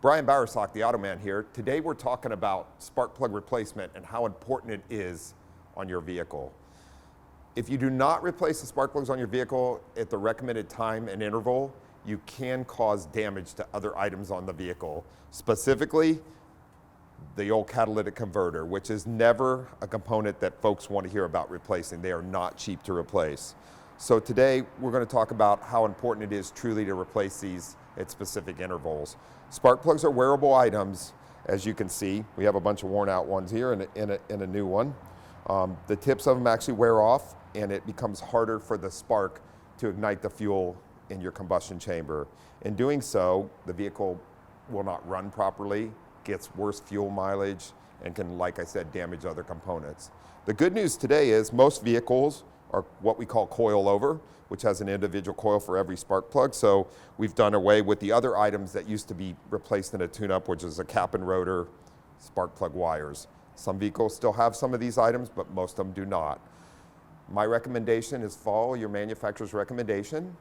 Brian Bowersock, the Automan here. Today we're talking about spark plug replacement and how important it is on your vehicle. If you do not replace the spark plugs on your vehicle at the recommended time and interval, you can cause damage to other items on the vehicle, specifically the old catalytic converter, which is never a component that folks want to hear about replacing. They are not cheap to replace. So today we're going to talk about how important it is truly to replace these at specific intervals. Spark plugs are wearable items, as you can see. We have a bunch of worn out ones here and a new one. The tips of them actually wear off, and it becomes harder for the spark to ignite the fuel in your combustion chamber. In doing so, the vehicle will not run properly, gets worse fuel mileage, and can, like I said, damage other components. The good news today is most vehicles are what we call coil over, which has an individual coil for every spark plug. So we've done away with the other items that used to be replaced in a tune-up, which is a cap and rotor, spark plug wires. Some vehicles still have some of these items, but most of them do not. My recommendation is follow your manufacturer's recommendation.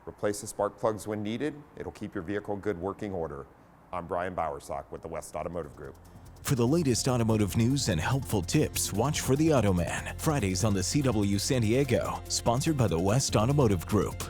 Replace the spark plugs when needed. It'll keep your vehicle in good working order. I'm Brian Bowersock with the West Automotive Group. For the latest automotive news and helpful tips, watch for The Automan, Fridays on the CW San Diego, sponsored by the West Automotive Group.